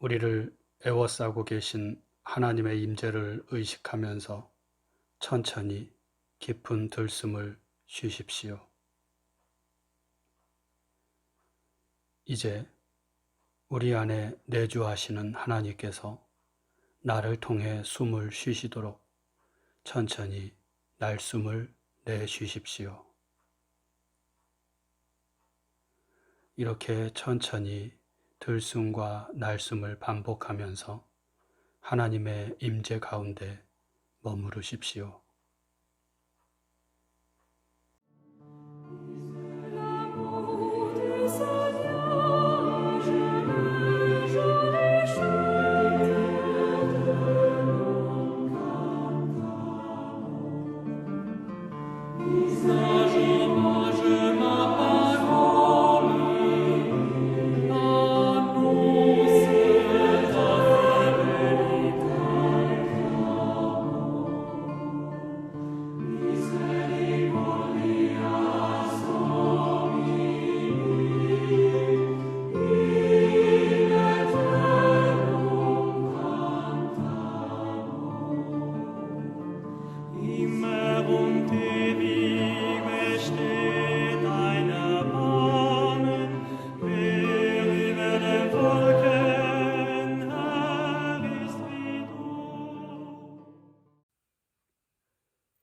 우리를 에워싸고 계신 하나님의 임재를 의식하면서 천천히 깊은 들숨을 쉬십시오. 이제 우리 안에 내주하시는 하나님께서 나를 통해 숨을 쉬시도록 천천히 날숨을 내쉬십시오. 이렇게 천천히 들숨과 날숨을 반복하면서 하나님의 임재 가운데 머무르십시오.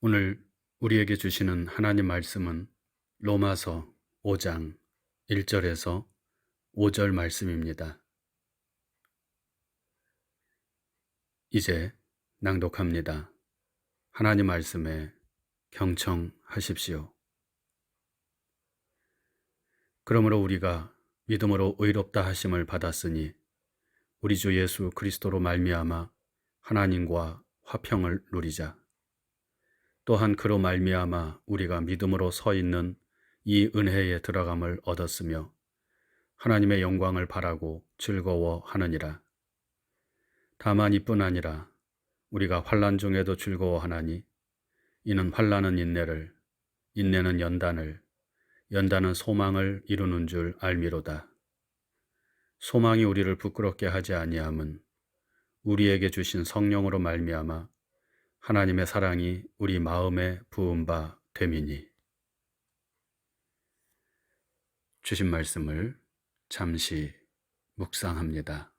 오늘 우리에게 주시는 하나님 말씀은 로마서 5장 1절에서 5절 말씀입니다. 이제 낭독합니다. 하나님 말씀에 경청하십시오. 그러므로 우리가 믿음으로 의롭다 하심을 받았으니 우리 주 예수 그리스도로 말미암아 하나님과 화평을 누리자. 또한 그로 말미암아 우리가 믿음으로 서 있는 이 은혜에 들어감을 얻었으며 하나님의 영광을 바라고 즐거워하느니라. 다만 이뿐 아니라 우리가 환난 중에도 즐거워하나니 이는 환난은 인내를, 인내는 연단을, 연단은 소망을 이루는 줄 알미로다. 소망이 우리를 부끄럽게 하지 아니함은 우리에게 주신 성령으로 말미암아 하나님의 사랑이 우리 마음에 부은 바 됨이니. 주신 말씀을 잠시 묵상합니다.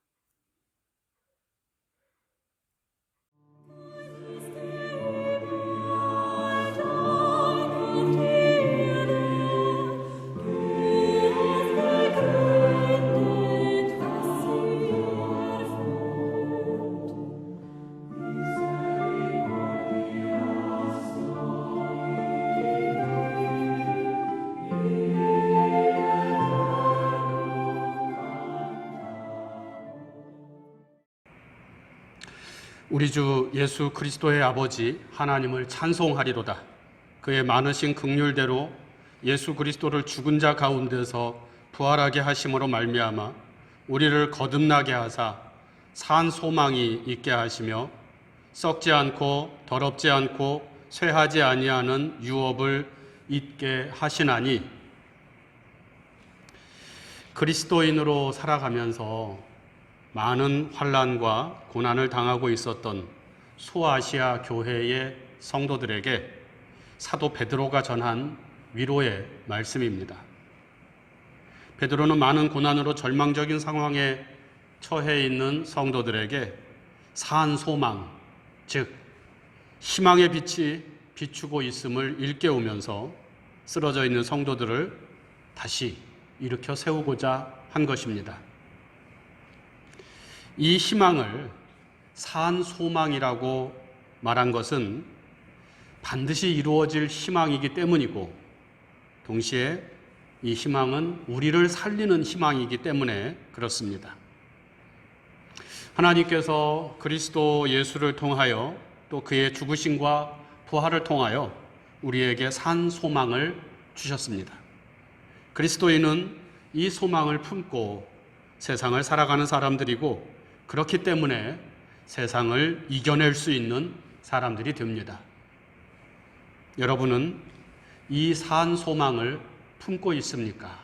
우리 주 예수 그리스도의 아버지 하나님을 찬송하리로다. 그의 많으신 긍휼대로 예수 그리스도를 죽은 자 가운데서 부활하게 하심으로 말미암아 우리를 거듭나게 하사 산 소망이 있게 하시며 썩지 않고 더럽지 않고 쇠하지 아니하는 유업을 잊게 하시나니, 그리스도인으로 살아가면서 많은 환난과 고난을 당하고 있었던 소아시아 교회의 성도들에게 사도 베드로가 전한 위로의 말씀입니다. 베드로는 많은 고난으로 절망적인 상황에 처해 있는 성도들에게 산 소망, 즉 희망의 빛이 비추고 있음을 일깨우면서 쓰러져 있는 성도들을 다시 일으켜 세우고자 한 것입니다. 이 희망을 산 소망이라고 말한 것은 반드시 이루어질 희망이기 때문이고, 동시에 이 희망은 우리를 살리는 희망이기 때문에 그렇습니다. 하나님께서 그리스도 예수를 통하여 또 그의 죽으심과 부활을 통하여 우리에게 산 소망을 주셨습니다. 그리스도인은 이 소망을 품고 세상을 살아가는 사람들이고, 그렇기 때문에 세상을 이겨낼 수 있는 사람들이 됩니다. 여러분은 이 산 소망을 품고 있습니까?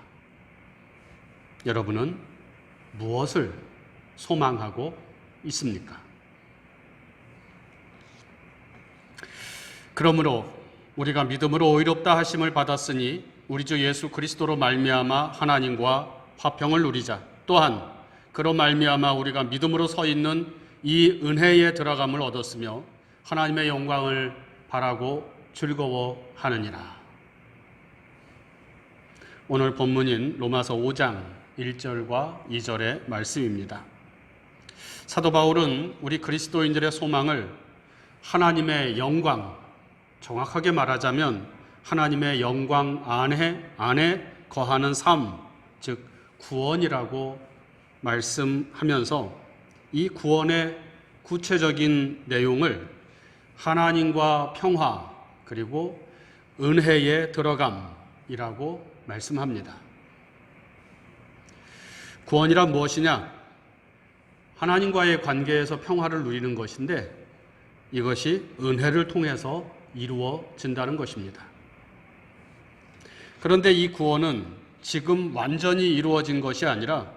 여러분은 무엇을 소망하고 있습니까? 그러므로 우리가 믿음으로 의롭다 하심을 받았으니 우리 주 예수 그리스도로 말미암아 하나님과 화평을 누리자. 또한 그로 말미암아 우리가 믿음으로 서 있는 이 은혜에 들어감을 얻었으며 하나님의 영광을 바라고 즐거워하느니라. 오늘 본문인 로마서 5장 1절과 2절의 말씀입니다. 사도 바울은 우리 그리스도인들의 소망을 하나님의 영광, 정확하게 말하자면 하나님의 영광 안에 거하는 삶, 즉 구원이라고 말씀하면서 이 구원의 구체적인 내용을 하나님과 평화 그리고 은혜에 들어감이라고 말씀합니다. 구원이란 무엇이냐? 하나님과의 관계에서 평화를 누리는 것인데 이것이 은혜를 통해서 이루어진다는 것입니다. 그런데 이 구원은 지금 완전히 이루어진 것이 아니라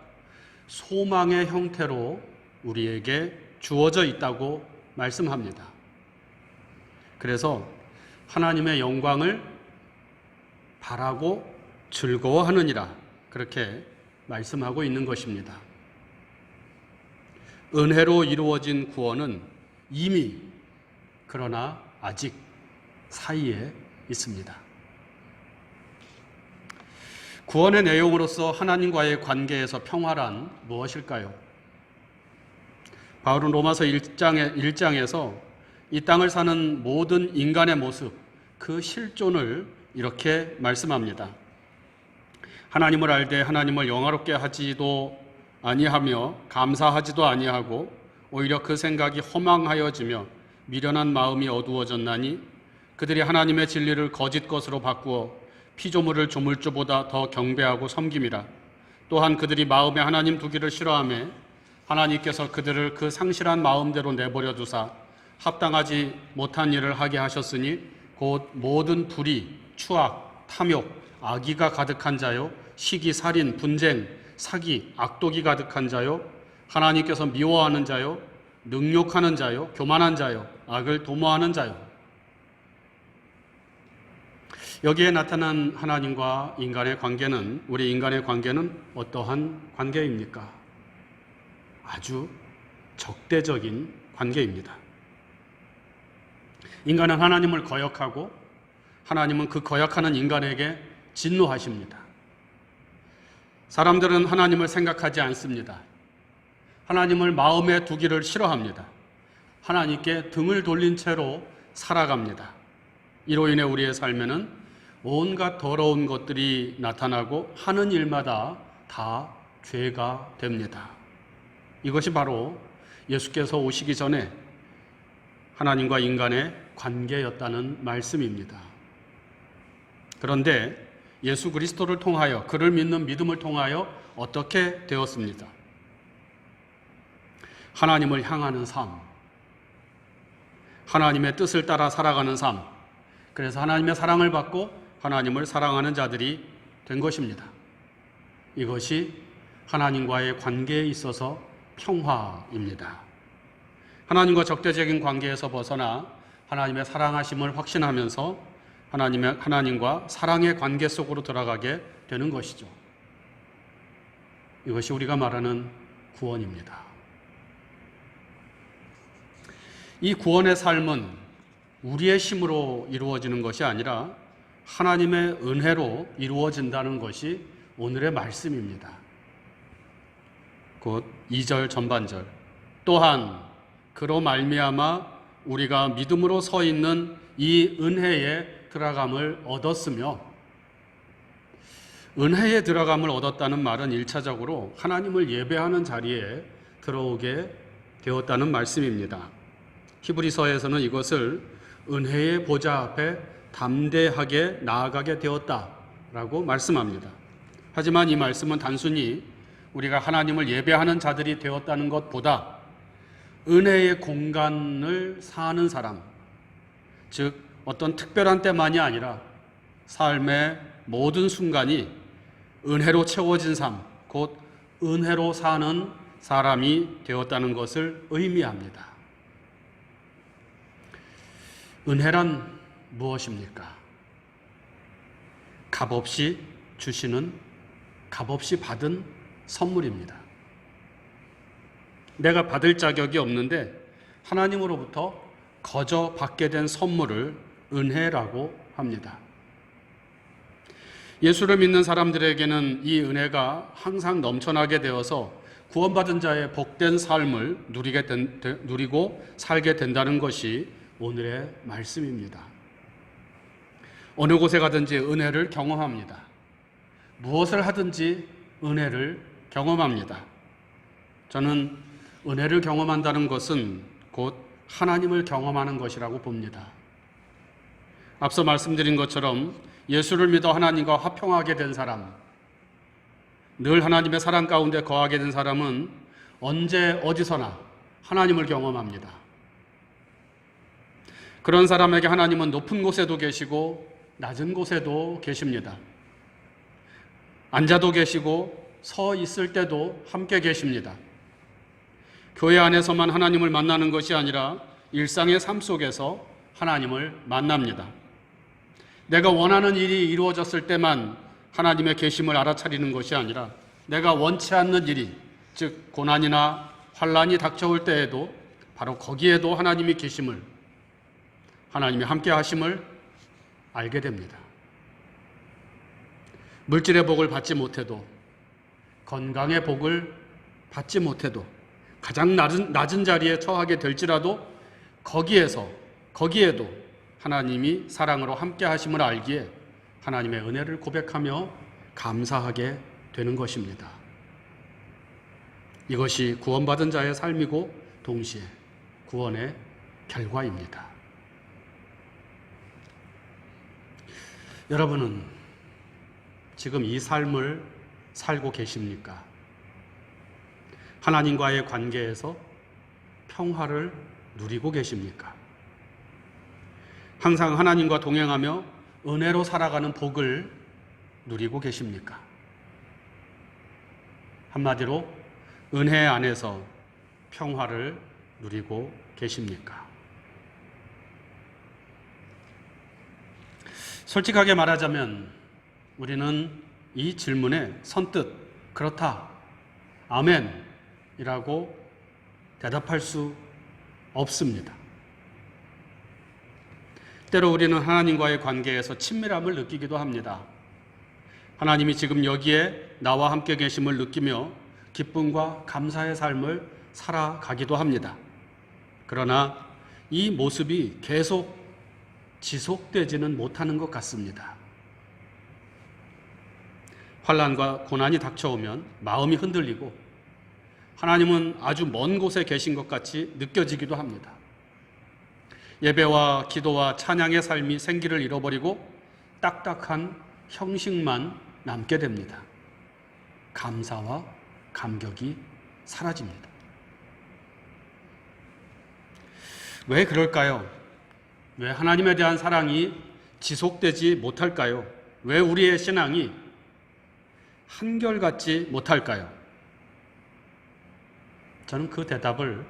소망의 형태로 우리에게 주어져 있다고 말씀합니다. 그래서 하나님의 영광을 바라고 즐거워하느니라 그렇게 말씀하고 있는 것입니다. 은혜로 이루어진 구원은 이미 그러나 아직 사이에 있습니다. 구원의 내용으로서 하나님과의 관계에서 평화란 무엇일까요? 바울은 로마서 1장에서 이 땅을 사는 모든 인간의 모습, 그 실존을 이렇게 말씀합니다. 하나님을 알되 하나님을 영화롭게 하지도 아니하며 감사하지도 아니하고 오히려 그 생각이 허망하여지며 미련한 마음이 어두워졌나니 그들이 하나님의 진리를 거짓 것으로 바꾸어 피조물을 조물주보다 더 경배하고 섬김이라. 또한 그들이 마음에 하나님 두기를 싫어하며 하나님께서 그들을 그 상실한 마음대로 내버려 두사 합당하지 못한 일을 하게 하셨으니 곧 모든 불의, 추악, 탐욕, 악의가 가득한 자요 시기, 살인, 분쟁, 사기, 악독이 가득한 자요 하나님께서 미워하는 자요 능욕하는 자요 교만한 자요 악을 도모하는 자요. 여기에 나타난 하나님과 인간의 관계는, 우리 인간의 관계는 어떠한 관계입니까? 아주 적대적인 관계입니다. 인간은 하나님을 거역하고 하나님은 그 거역하는 인간에게 진노하십니다. 사람들은 하나님을 생각하지 않습니다. 하나님을 마음에 두기를 싫어합니다. 하나님께 등을 돌린 채로 살아갑니다. 이로 인해 우리의 삶에는 온갖 더러운 것들이 나타나고 하는 일마다 다 죄가 됩니다. 이것이 바로 예수께서 오시기 전에 하나님과 인간의 관계였다는 말씀입니다. 그런데 예수 그리스도를 통하여, 그를 믿는 믿음을 통하여 어떻게 되었습니까? 하나님을 향하는 삶, 하나님의 뜻을 따라 살아가는 삶, 그래서 하나님의 사랑을 받고 하나님을 사랑하는 자들이 된 것입니다. 이것이 하나님과의 관계에 있어서 평화입니다. 하나님과 적대적인 관계에서 벗어나 하나님의 사랑하심을 확신하면서 하나님과 사랑의 관계 속으로 들어가게 되는 것이죠. 이것이 우리가 말하는 구원입니다. 이 구원의 삶은 우리의 힘으로 이루어지는 것이 아니라 하나님의 은혜로 이루어진다는 것이 오늘의 말씀입니다. 곧 2절 전반절. 또한 그로 말미암아 우리가 믿음으로 서 있는 이 은혜에 들어감을 얻었으며, 은혜에 들어감을 얻었다는 말은 1차적으로 하나님을 예배하는 자리에 들어오게 되었다는 말씀입니다. 히브리서에서는 이것을 은혜의 보좌 앞에 담대하게 나아가게 되었다라고 말씀합니다. 하지만 이 말씀은 단순히 우리가 하나님을 예배하는 자들이 되었다는 것보다 은혜의 공간을 사는 사람, 즉 어떤 특별한 때만이 아니라 삶의 모든 순간이 은혜로 채워진 삶, 곧 은혜로 사는 사람이 되었다는 것을 의미합니다. 은혜란 무엇입니까? 값없이 주시는, 값없이 받은 선물입니다. 내가 받을 자격이 없는데 하나님으로부터 거저 받게 된 선물을 은혜라고 합니다. 예수를 믿는 사람들에게는 이 은혜가 항상 넘쳐나게 되어서 구원받은 자의 복된 삶을 누리고 살게 된다는 것이 오늘의 말씀입니다. 어느 곳에 가든지 은혜를 경험합니다. 무엇을 하든지 은혜를 경험합니다. 저는 은혜를 경험한다는 것은 곧 하나님을 경험하는 것이라고 봅니다. 앞서 말씀드린 것처럼 예수를 믿어 하나님과 화평하게 된 사람, 늘 하나님의 사랑 가운데 거하게 된 사람은 언제 어디서나 하나님을 경험합니다. 그런 사람에게 하나님은 높은 곳에도 계시고 낮은 곳에도 계십니다. 앉아도 계시고 서 있을 때도 함께 계십니다. 교회 안에서만 하나님을 만나는 것이 아니라 일상의 삶 속에서 하나님을 만납니다. 내가 원하는 일이 이루어졌을 때만 하나님의 계심을 알아차리는 것이 아니라 내가 원치 않는 일이, 즉 고난이나 환난이 닥쳐올 때에도 바로 거기에도 하나님이 계심을, 하나님이 함께 하심을 알게 됩니다. 물질의 복을 받지 못해도, 건강의 복을 받지 못해도, 가장 낮은 자리에 처하게 될지라도 거기에도 하나님이 사랑으로 함께 하심을 알기에 하나님의 은혜를 고백하며 감사하게 되는 것입니다. 이것이 구원받은 자의 삶이고 동시에 구원의 결과입니다. 여러분은 지금 이 삶을 살고 계십니까? 하나님과의 관계에서 평화를 누리고 계십니까? 항상 하나님과 동행하며 은혜로 살아가는 복을 누리고 계십니까? 한마디로 은혜 안에서 평화를 누리고 계십니까? 솔직하게 말하자면 우리는 이 질문에 선뜻 그렇다, 아멘 이라고 대답할 수 없습니다. 때로 우리는 하나님과의 관계에서 친밀함을 느끼기도 합니다. 하나님이 지금 여기에 나와 함께 계심을 느끼며 기쁨과 감사의 삶을 살아가기도 합니다. 그러나 이 모습이 계속 지속되지는 못하는 것 같습니다. 환난과 고난이 닥쳐오면 마음이 흔들리고 하나님은 아주 먼 곳에 계신 것 같이 느껴지기도 합니다. 예배와 기도와 찬양의 삶이 생기를 잃어버리고 딱딱한 형식만 남게 됩니다. 감사와 감격이 사라집니다. 왜 그럴까요? 왜 하나님에 대한 사랑이 지속되지 못할까요? 왜 우리의 신앙이 한결같지 못할까요? 저는 그 대답을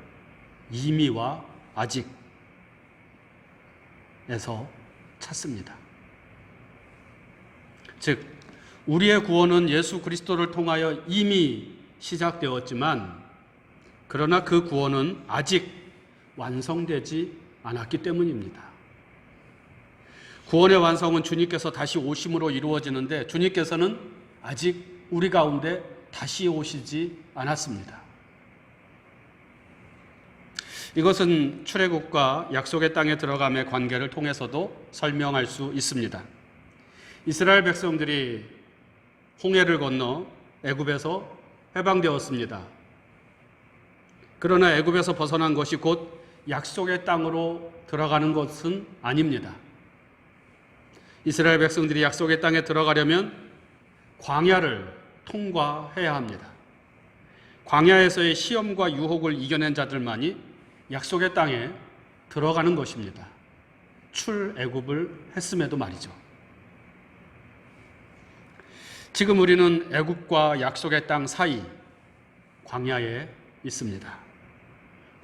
이미와 아직에서 찾습니다. 즉, 우리의 구원은 예수 그리스도를 통하여 이미 시작되었지만 그러나 그 구원은 아직 완성되지 않았기 때문입니다. 구원의 완성은 주님께서 다시 오심으로 이루어지는데 주님께서는 아직 우리 가운데 다시 오시지 않았습니다. 이것은 출애굽과 약속의 땅에 들어감의 관계를 통해서도 설명할 수 있습니다. 이스라엘 백성들이 홍해를 건너 애굽에서 해방되었습니다. 그러나 애굽에서 벗어난 것이 곧 약속의 땅으로 들어가는 것은 아닙니다. 이스라엘 백성들이 약속의 땅에 들어가려면 광야를 통과해야 합니다. 광야에서의 시험과 유혹을 이겨낸 자들만이 약속의 땅에 들어가는 것입니다. 출애굽을 했음에도 말이죠. 지금 우리는 애굽과 약속의 땅 사이 광야에 있습니다.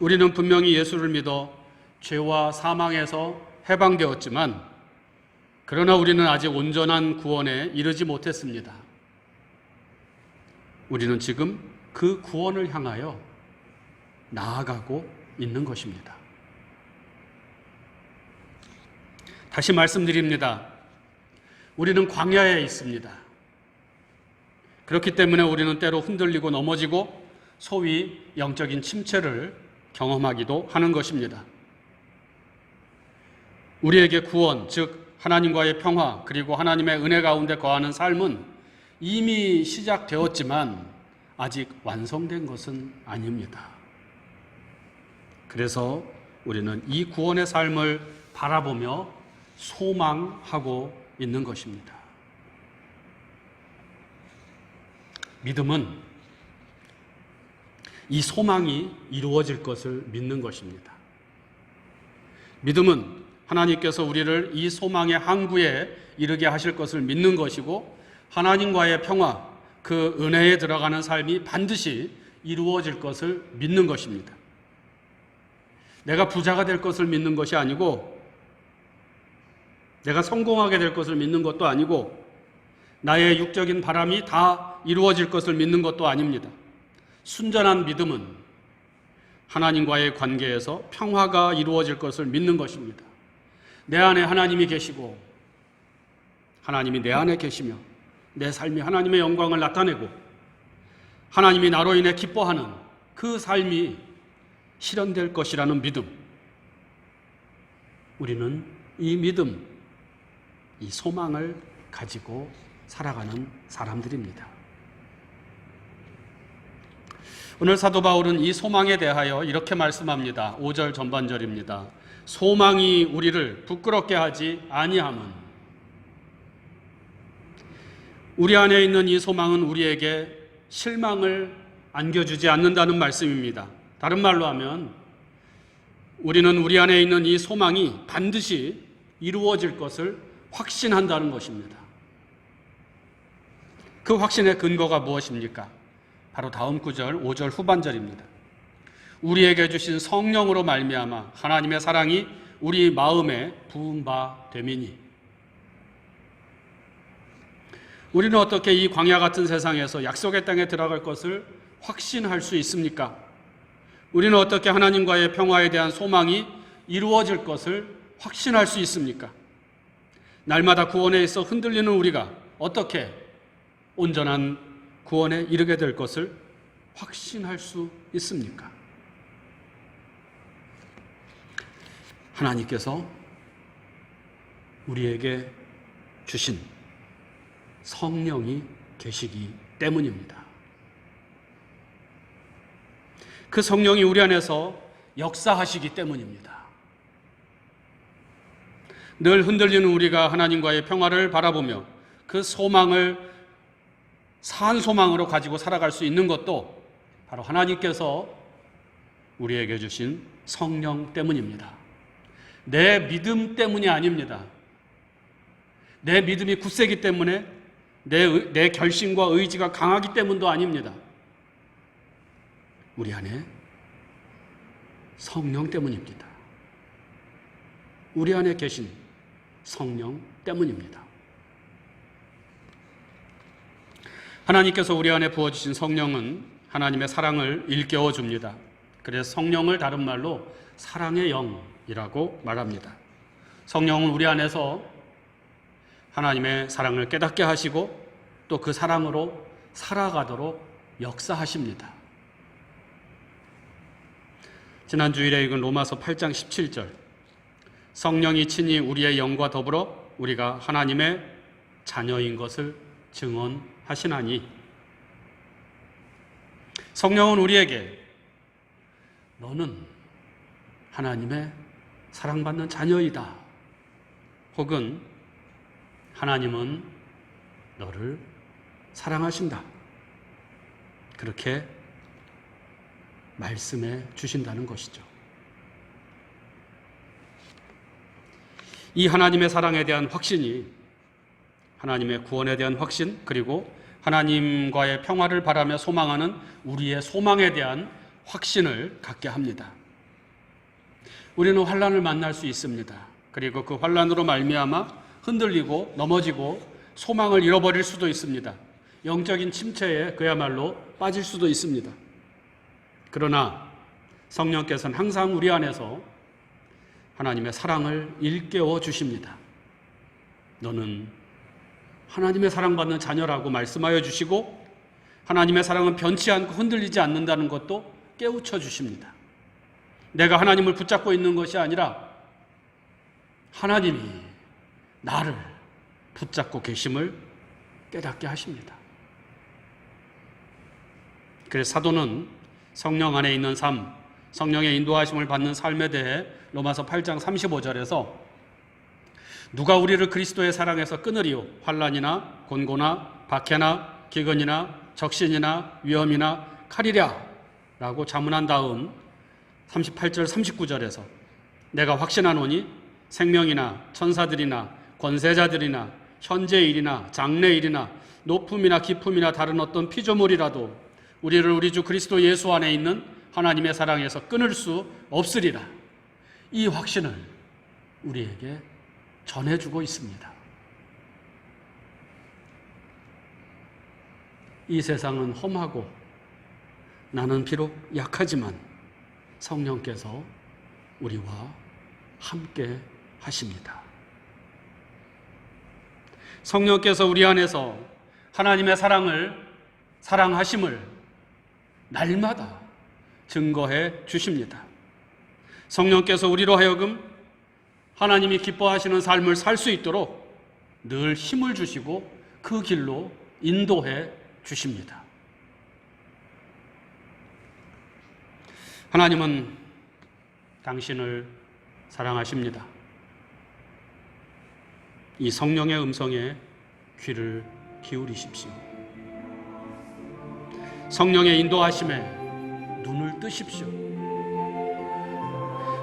우리는 분명히 예수를 믿어 죄와 사망에서 해방되었지만 그러나 우리는 아직 온전한 구원에 이르지 못했습니다. 우리는 지금 그 구원을 향하여 나아가고 있는 것입니다. 다시 말씀드립니다. 우리는 광야에 있습니다. 그렇기 때문에 우리는 때로 흔들리고 넘어지고 소위 영적인 침체를 경험하기도 하는 것입니다. 우리에게 구원, 즉 하나님과의 평화 그리고 하나님의 은혜 가운데 거하는 삶은 이미 시작되었지만 아직 완성된 것은 아닙니다. 그래서 우리는 이 구원의 삶을 바라보며 소망하고 있는 것입니다. 믿음은 이 소망이 이루어질 것을 믿는 것입니다. 믿음은 하나님께서 우리를 이 소망의 항구에 이르게 하실 것을 믿는 것이고 하나님과의 평화, 그 은혜에 들어가는 삶이 반드시 이루어질 것을 믿는 것입니다. 내가 부자가 될 것을 믿는 것이 아니고 내가 성공하게 될 것을 믿는 것도 아니고 나의 육적인 바람이 다 이루어질 것을 믿는 것도 아닙니다. 순전한 믿음은 하나님과의 관계에서 평화가 이루어질 것을 믿는 것입니다. 내 안에 하나님이 계시고 하나님이 내 안에 계시며 내 삶이 하나님의 영광을 나타내고 하나님이 나로 인해 기뻐하는 그 삶이 실현될 것이라는 믿음. 우리는 이 믿음, 이 소망을 가지고 살아가는 사람들입니다. 오늘 사도 바울은 이 소망에 대하여 이렇게 말씀합니다. 5절 전반절입니다. 소망이 우리를 부끄럽게 하지 아니함은. 우리 안에 있는 이 소망은 우리에게 실망을 안겨주지 않는다는 말씀입니다. 다른 말로 하면 우리는 우리 안에 있는 이 소망이 반드시 이루어질 것을 확신한다는 것입니다. 그 확신의 근거가 무엇입니까? 바로 다음 구절 5절 후반절입니다. 우리에게 주신 성령으로 말미암아 하나님의 사랑이 우리 마음에 부은 바 됨이니. 우리는 어떻게 이 광야 같은 세상에서 약속의 땅에 들어갈 것을 확신할 수 있습니까? 우리는 어떻게 하나님과의 평화에 대한 소망이 이루어질 것을 확신할 수 있습니까? 날마다 구원에 있어 흔들리는 우리가 어떻게 온전한 구원에 이르게 될 것을 확신할 수 있습니까? 하나님께서 우리에게 주신 성령이 계시기 때문입니다. 그 성령이 우리 안에서 역사하시기 때문입니다. 늘 흔들리는 우리가 하나님과의 평화를 바라보며 그 소망을 산 소망으로 가지고 살아갈 수 있는 것도 바로 하나님께서 우리에게 주신 성령 때문입니다. 내 믿음 때문이 아닙니다. 내 믿음이 굳세기 때문에 내 결심과 의지가 강하기 때문도 아닙니다. 우리 안에 성령 때문입니다. 우리 안에 계신 성령 때문입니다. 하나님께서 우리 안에 부어주신 성령은 하나님의 사랑을 일깨워 줍니다. 그래서 성령을 다른 말로 사랑의 영이라고 말합니다. 성령은 우리 안에서 하나님의 사랑을 깨닫게 하시고 또 그 사랑으로 살아가도록 역사하십니다. 지난 주일에 읽은 로마서 8장 17절, 성령이 친히 우리의 영과 더불어 우리가 하나님의 자녀인 것을 증언하시나니. 성령은 우리에게 너는 하나님의 사랑받는 자녀이다, 혹은 하나님은 너를 사랑하신다, 그렇게 말씀해 주신다는 것이죠. 이 하나님의 사랑에 대한 확신이 하나님의 구원에 대한 확신, 그리고 하나님과의 평화를 바라며 소망하는 우리의 소망에 대한 확신을 갖게 합니다. 우리는 환난을 만날 수 있습니다. 그리고 그 환난으로 말미암아 흔들리고 넘어지고 소망을 잃어버릴 수도 있습니다. 영적인 침체에 그야말로 빠질 수도 있습니다. 그러나 성령께서는 항상 우리 안에서 하나님의 사랑을 일깨워 주십니다. 너는 하나님의 사랑받는 자녀라고 말씀하여 주시고 하나님의 사랑은 변치 않고 흔들리지 않는다는 것도 깨우쳐 주십니다. 내가 하나님을 붙잡고 있는 것이 아니라 하나님이 나를 붙잡고 계심을 깨닫게 하십니다. 그래서 사도는 성령 안에 있는 삶, 성령의 인도하심을 받는 삶에 대해 로마서 8장 35절에서 누가 우리를 그리스도의 사랑에서 끊으리요? 환난이나 곤고나 박해나 기근이나 적신이나 위험이나 칼이랴 라고 자문한 다음 38절 39절에서 내가 확신하노니 생명이나 천사들이나 권세자들이나 현재의 일이나 장래의 일이나 높음이나 깊음이나 다른 어떤 피조물이라도 우리를 우리 주 그리스도 예수 안에 있는 하나님의 사랑에서 끊을 수 없으리라. 이 확신을 우리에게 전해주고 있습니다. 이 세상은 험하고 나는 비록 약하지만 성령께서 우리와 함께 하십니다. 성령께서 우리 안에서 하나님의 사랑하심을 날마다 증거해 주십니다. 성령께서 우리로 하여금 하나님이 기뻐하시는 삶을 살 수 있도록 늘 힘을 주시고 그 길로 인도해 주십니다. 하나님은 당신을 사랑하십니다. 이 성령의 음성에 귀를 기울이십시오. 성령의 인도하심에 눈을 뜨십시오.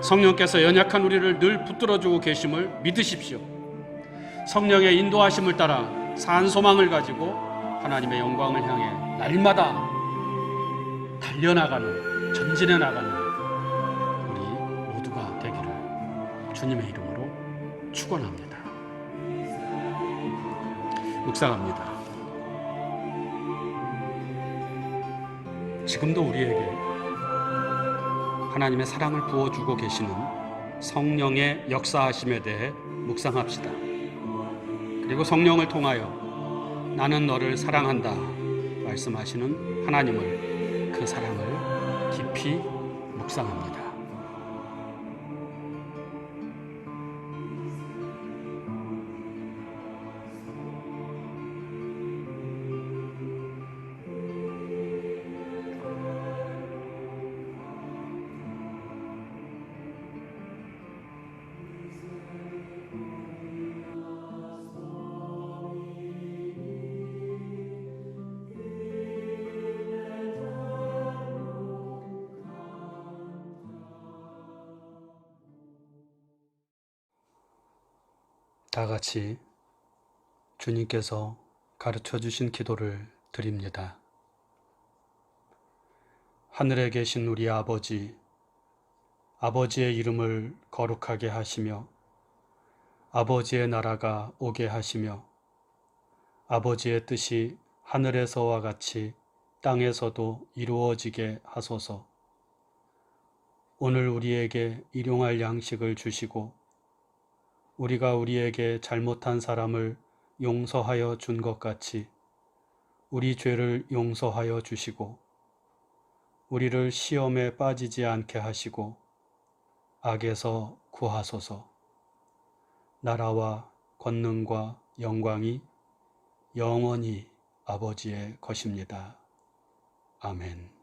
성령께서 연약한 우리를 늘 붙들어주고 계심을 믿으십시오. 성령의 인도하심을 따라 산 소망을 가지고 하나님의 영광을 향해 날마다 달려나가는, 전진해 나가는 우리 모두가 되기를 주님의 이름으로 축원합니다. 묵상합니다. 지금도 우리에게 하나님의 사랑을 부어주고 계시는 성령의 역사하심에 대해 묵상합시다. 그리고 성령을 통하여 나는 너를 사랑한다 말씀하시는 하나님을, 그 사랑을 깊이 묵상합니다. 다 같이 주님께서 가르쳐 주신 기도를 드립니다. 하늘에 계신 우리 아버지, 아버지의 이름을 거룩하게 하시며 아버지의 나라가 오게 하시며 아버지의 뜻이 하늘에서와 같이 땅에서도 이루어지게 하소서. 오늘 우리에게 일용할 양식을 주시고 우리가 우리에게 잘못한 사람을 용서하여 준 것 같이 우리 죄를 용서하여 주시고 우리를 시험에 빠지지 않게 하시고 악에서 구하소서. 나라와 권능과 영광이 영원히 아버지의 것입니다. 아멘.